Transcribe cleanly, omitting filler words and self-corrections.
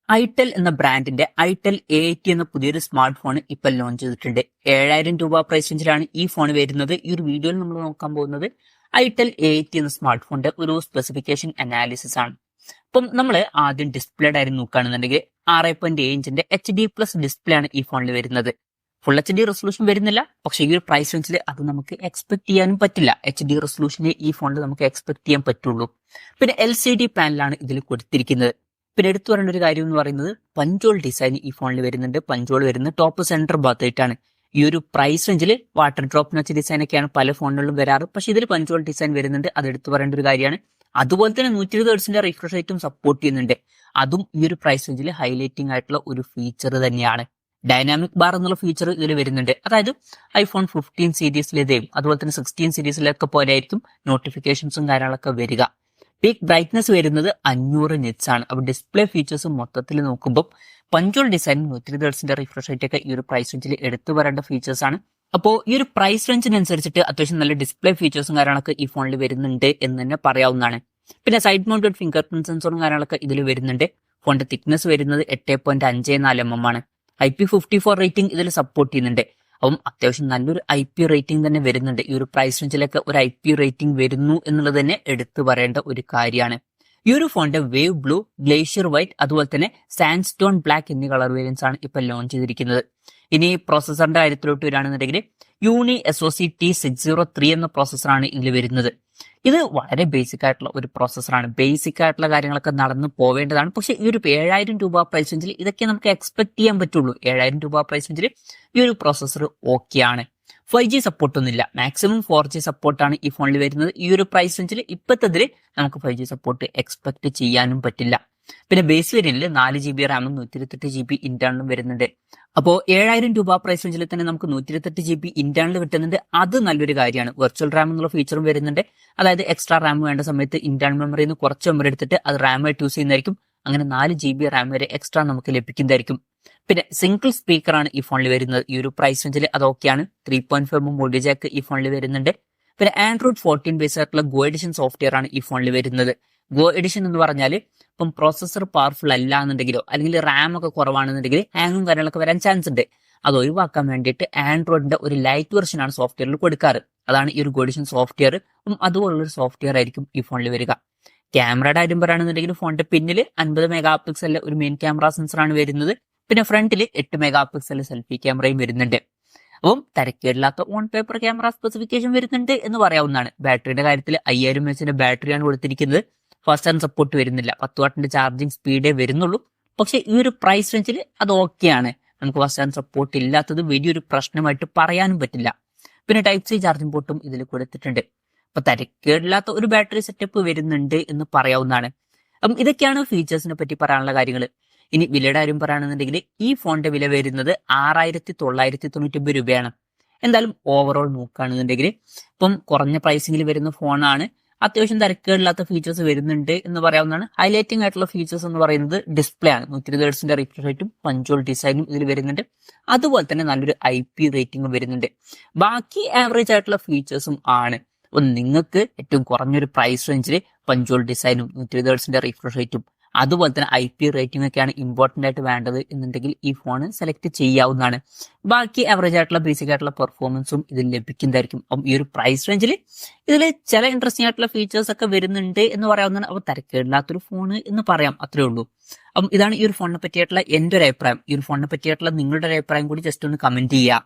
Itel എന്ന ബ്രാൻഡിന്റെ itel A80 എന്ന പുതിയൊരു സ്മാർട്ട് ഫോൺ ഇപ്പൊ ലോഞ്ച് ചെയ്തിട്ടുണ്ട്. 7000 രൂപ പ്രൈസ് റേഞ്ചിലാണ് ഈ ഫോൺ വരുന്നത്. ഈ ഒരു വീഡിയോയിൽ നമ്മൾ നോക്കാൻ പോകുന്നത് ഐടെൽ A80 എന്ന സ്മാർട്ട് ഫോണിന്റെ ഒരു സ്പെസിഫിക്കേഷൻ അനാലിസിസ് ആണ്. അപ്പം നമ്മൾ ആദ്യം ഡിസ്പ്ലേയുടെ കാര്യം നോക്കുകയാണെന്നുണ്ടെങ്കിൽ 6.7 ഇഞ്ചിന്റെ HD+ ഡിസ്പ്ലേ ആണ് ഈ ഫോണിൽ വരുന്നത്. ഫുൾ HD റെസൊല്യൂഷൻ വരുന്നില്ല, പക്ഷേ ഈ ഒരു പ്രൈസ് റേഞ്ചിൽ അത് നമുക്ക് എക്സ്പെക്ട് ചെയ്യാനും പറ്റില്ല. HD റെസൊല്യൂഷനെ ഈ ഫോണിൽ നമുക്ക് എക്സ്പെക്ട് ചെയ്യാൻ പറ്റുള്ളൂ. പിന്നെ LCD പാനലാണ് ഇതിൽ കൊടുത്തിരിക്കുന്നത്. പിന്നെ എടുത്തു പറയേണ്ട ഒരു കാര്യം എന്ന് പറയുന്നത് പഞ്ചോൾ ഡിസൈൻ ഈ ഫോണിൽ വരുന്നുണ്ട്. പഞ്ചോൾ വരുന്നത് ടോപ്പ് സെന്റർ ഭാഗത്തായിട്ടാണ്. ഈ ഒരു പ്രൈസ് റേഞ്ചിൽ വാട്ടർ ഡ്രോപ്പ് നച്ച് ഡിസൈൻ ഒക്കെയാണ് പല ഫോണുകളിലും വരാറ്, പക്ഷെ ഇതിൽ പഞ്ചോൾ ഡിസൈൻ വരുന്നുണ്ട്. അത് എടുത്തു പറയേണ്ട ഒരു കാര്യമാണ്. അതുപോലെ തന്നെ 120 ഹെർട്സിന്റെ റിഫ്രഷ് റേറ്റും സപ്പോർട്ട് ചെയ്യുന്നുണ്ട്. അതും ഈ ഒരു പ്രൈസ് റേഞ്ചിൽ ഹൈലൈറ്റിംഗ് ആയിട്ടുള്ള ഒരു ഫീച്ചർ തന്നെയാണ്. ഡൈനാമിക് ബാർ എന്നുള്ള ഫീച്ചർ ഇതിൽ വരുന്നുണ്ട്. അതായത് iPhone 15 സീരീസിലേതെയും അതുപോലെ തന്നെ 16 സീരീസിലൊക്കെ പോലെ ആയിരിക്കും നോട്ടിഫിക്കേഷൻസും കാര്യങ്ങളൊക്കെ വരിക. പീക്ക് ബ്രൈറ്റ്നസ് വരുന്നത് 500 നിറ്റ്സ് ആണ്. അപ്പോൾ ഡിസ്പ്ലേ ഫീച്ചേഴ്സ് മൊത്തത്തിൽ നോക്കുമ്പോൾ പഞ്ചോൾ ഡിസൈൻ 120 ഹെർട്സിന്റെ റിഫ്രഷ് റേറ്റ് ഒക്കെ ഈ ഒരു പ്രൈസ് റേഞ്ചിൽ എടുത്തു വരേണ്ട ഫീച്ചേഴ്സ് ആണ്. അപ്പോൾ ഈ ഒരു പ്രൈസ് റേഞ്ചിനനുസരിച്ചിട്ട് അത്യാവശ്യം നല്ല ഡിസ്പ്ലേ ഫീച്ചേഴ്സും കാര്യങ്ങളൊക്കെ ഈ ഫോണിൽ വരുന്നുണ്ട് എന്ന് തന്നെ പറയാവുന്നതാണ്. പിന്നെ സൈഡ് മൗണ്ടഡ് ഫിംഗർ പ്രിന്റ് സെൻസറും കാര്യങ്ങളൊക്കെ ഇതിൽ വരുന്നുണ്ട്. ഫോണിന്റെ തിക്നെസ് വരുന്നത് 8.54 mm ആണ്. IP54 റേറ്റിംഗ് ഇതിൽ സപ്പോർട്ട് ചെയ്യുന്നുണ്ട്. അപ്പം അത്യാവശ്യം നല്ലൊരു IP റേറ്റിംഗ് തന്നെ വരുന്നുണ്ട്. ഈ ഒരു പ്രൈസ് റേഞ്ചിലൊക്കെ ഒരു IP റേറ്റിംഗ് വരുന്നു എന്നുള്ളത് തന്നെ എടുത്തു പറയേണ്ട ഒരു കാര്യമാണ്. ഈ ഒരു ഫോണിന്റെ വേവ് ബ്ലൂ, ഗ്ലേഷ്യർ വൈറ്റ്, അതുപോലെ തന്നെ സാൻഡ് സ്റ്റോൺ ബ്ലാക്ക് എന്നീ കളർ വേരിയൻസ് ആണ് ഇപ്പൊ ലോഞ്ച് ചെയ്തിരിക്കുന്നത്. ഇനി പ്രോസസറിന്റെ കാര്യത്തിലോട്ട് വരികയാണെന്നുണ്ടെങ്കിൽ യൂണി SoC T603 എന്ന പ്രോസസറാണ് ഇതിൽ വരുന്നത്. ഇത് വളരെ ബേസിക് ആയിട്ടുള്ള ഒരു പ്രോസസറാണ്. ബേസിക് ആയിട്ടുള്ള കാര്യങ്ങളൊക്കെ നടന്നു പോവേണ്ടതാണ്. പക്ഷെ ഈ ഒരു 7000 രൂപ പ്രൈസ് റേഞ്ചിൽ ഇതൊക്കെ നമുക്ക് എക്സ്പെക്ട് ചെയ്യാൻ പറ്റുള്ളൂ. 7000 രൂപ പ്രൈസ് റേഞ്ചിൽ ഈ ഒരു പ്രോസസർ ഓക്കെയാണ്. 5G സപ്പോർട്ട് ഒന്നുമില്ല, മാക്സിമം 4G സപ്പോർട്ടാണ് ഈ ഫോണിൽ വരുന്നത്. ഈ ഒരു പ്രൈസ് റേഞ്ചിൽ ഇപ്പത്തതിൽ നമുക്ക് 5G സപ്പോർട്ട് എക്സ്പെക്ട് ചെയ്യാനും പറ്റില്ല. പിന്നെ ബേസ് വേരിയന്റിൽ 4GB റാമും 128GB ഇന്റേണലും വരുന്നുണ്ട്. അപ്പോൾ 7000 രൂപ പ്രൈസ് റേഞ്ചിൽ തന്നെ നമുക്ക് 128GB ഇന്റേണൽ കിട്ടുന്നുണ്ട്. അത് നല്ലൊരു കാര്യമാണ്. വെർച്വൽ റാം എന്നുള്ള ഫീച്ചറും വരുന്നുണ്ട്. അതായത് എക്സ്ട്രാ റാം വേണ്ട സമയത്ത് ഇന്റേണൽ മെമ്മറിയിൽ നിന്ന് കുറച്ച് മെമ്മറി എടുത്തിട്ട് അത് റാമായിട്ട് യൂസ് ചെയ്യുന്നതായിരിക്കും. അങ്ങനെ 4GB റാം വരെ എക്സ്ട്രാ നമുക്ക് ലഭിക്കുന്നതായിരിക്കും. പിന്നെ സിംഗിൾ സ്പീക്കറാണ് ഈ ഫോണിൽ വരുന്നത്. ഈ ഒരു പ്രൈസ് റേഞ്ചിൽ അതൊക്കെയാണ്. 3.5 ഓഡിയോ ജാക്ക് ഈ ഫോണിൽ വരുന്നുണ്ട്. പിന്നെ Android 14 ബേസ് ആയിട്ടുള്ള ഗോ എഡിഷൻ സോഫ്റ്റ്വെയർ ആണ് ഈ ഫോണിൽ വരുന്നത്. ഗോ എഡിഷൻ എന്ന് പറഞ്ഞാൽ ഇപ്പം പ്രോസസർ പവർഫുൾ അല്ല എന്നുണ്ടെങ്കിലോ അല്ലെങ്കിൽ റാം ഒക്കെ കുറവാണെന്നുണ്ടെങ്കിൽ ഹാങ്ങും കാര്യങ്ങളൊക്കെ വരാൻ ചാൻസ് ഉണ്ട്. അത് ഒഴിവാക്കാൻ വേണ്ടിയിട്ട് ആൻഡ്രോയിഡിന്റെ ഒരു ലൈറ്റ് വെർഷൻ ആണ് സോഫ്റ്റ്വെയറിൽ കൊടുക്കാറ്. അതാണ് ഈ ഒരു ഗോ എഡിഷൻ സോഫ്റ്റ്വെയർ. അപ്പം അതുപോലുള്ളൊരു സോഫ്റ്റ്വെയർ ആയിരിക്കും ഈ ഫോണിൽ വരിക. ക്യാമറയുടെ കാര്യം പറയുകയാണെന്നുണ്ടെങ്കിൽ ഫോണിന്റെ പിന്നിൽ 50 മെഗാ പിക്സലിലെ ഒരു മെയിൻ ക്യാമറ സെൻസറാണ് വരുന്നത്. പിന്നെ ഫ്രണ്ടിൽ 8 മെഗാ പിക്സൽ സെൽഫി ക്യാമറയും വരുന്നുണ്ട്. അപ്പം തരക്കേടില്ലാത്ത ഓൺ പേപ്പർ ക്യാമറ സ്പെസിഫിക്കേഷൻ വരുന്നുണ്ട് എന്ന് പറയാവുന്നതാണ്. ബാറ്ററിയുടെ കാര്യത്തിൽ 5000 mAh ബാറ്ററിയാണ് കൊടുത്തിരിക്കുന്നത്. ഫാസ്റ്റ് ചാർജ് സപ്പോർട്ട് വരുന്നില്ല. 10 വാട്ടിന്റെ ചാർജിങ് സ്പീഡേ വരുന്നുള്ളൂ. പക്ഷെ ഈ ഒരു പ്രൈസ് റേഞ്ചിൽ അത് ഓക്കെയാണ്. നമുക്ക് ഫാസ്റ്റ് ചാർജ് സപ്പോർട്ട് ഇല്ലാത്തത് വലിയൊരു പ്രശ്നമായിട്ട് പറയാനും പറ്റില്ല. പിന്നെ Type-C ചാർജിംഗ് പോർട്ടും ഇതിൽ കൊടുത്തിട്ടുണ്ട്. അപ്പൊ തരക്കേടില്ലാത്ത ഒരു ബാറ്ററി സെറ്റപ്പ് വരുന്നുണ്ട് എന്ന് പറയാവുന്നതാണ്. അപ്പം ഇതൊക്കെയാണ് ഫീച്ചേഴ്സിനെ പറ്റി പറയാനുള്ള കാര്യങ്ങൾ. ഇനി വിലയുടെ കാര്യം പറയുകയാണെന്നുണ്ടെങ്കിൽ ഈ ഫോണിന്റെ വില വരുന്നത് 6999 രൂപയാണ്. എന്തായാലും ഓവറോൾ നോക്കുകയാണെന്നുണ്ടെങ്കിൽ ഇപ്പം കുറഞ്ഞ പ്രൈസിംഗിൽ വരുന്ന ഫോണാണ്. അത്യാവശ്യം തരക്കേടില്ലാത്ത ഫീച്ചേഴ്സ് വരുന്നുണ്ട് എന്ന് പറയാവുന്നതാണ്. ഹൈലൈറ്റിംഗ് ആയിട്ടുള്ള ഫീച്ചേഴ്സ് എന്ന് പറയുന്നത് ഡിസ്പ്ലേ ആണ്. 120 ഹെർട്സിന്റെ റിഫ്രഷ് റേറ്റും പഞ്ചോൾ ഡിസൈനും ഇതിൽ വരുന്നുണ്ട്. അതുപോലെ തന്നെ നല്ലൊരു IP റേറ്റിംഗും വരുന്നുണ്ട്. ബാക്കി ആവറേജ് ആയിട്ടുള്ള ഫീച്ചേഴ്സും ആണ്. അപ്പൊ നിങ്ങൾക്ക് ഏറ്റവും കുറഞ്ഞൊരു പ്രൈസ് റേഞ്ചിൽ പഞ്ചോൾ ഡിസൈനും 120 ഹെർട്സിന്റെ റിഫ്രഷ് റേറ്റും അതുപോലെ തന്നെ IP റേറ്റിംഗ് ഒക്കെയാണ് ഇമ്പോർട്ടന്റ് ആയിട്ട് വേണ്ടത് എന്നുണ്ടെങ്കിൽ ഈ ഫോൺ സെലക്ട് ചെയ്യാവുന്നതാണ്. ബാക്കി ആവറേജ് ആയിട്ടുള്ള ബേസിക് ആയിട്ടുള്ള പെർഫോമൻസും ഇതിൽ ലഭിക്കുന്നതായിരിക്കും. അപ്പം ഈ ഒരു പ്രൈസ് റേഞ്ചിൽ ഇതിൽ ചില ഇൻട്രസ്റ്റിംഗ് ആയിട്ടുള്ള ഫീച്ചേഴ്സ് ഒക്കെ വരുന്നുണ്ട് എന്ന് പറയാവുന്നതാണ്. അപ്പോൾ തരക്കേടില്ലാത്തൊരു ഫോൺ എന്ന് പറയാം, അത്രേ ഉള്ളൂ. അപ്പം ഇതാണ് ഈ ഒരു ഫോണിനെ പറ്റിയായിട്ടുള്ള എൻ്റെ ഒരു അഭിപ്രായം. ഈ ഒരു ഫോണിനെ പറ്റിയായിട്ടുള്ള നിങ്ങളുടെ ഒരു അഭിപ്രായം കൂടി ജസ്റ്റ് ഒന്ന് കമന്റ് ചെയ്യുക.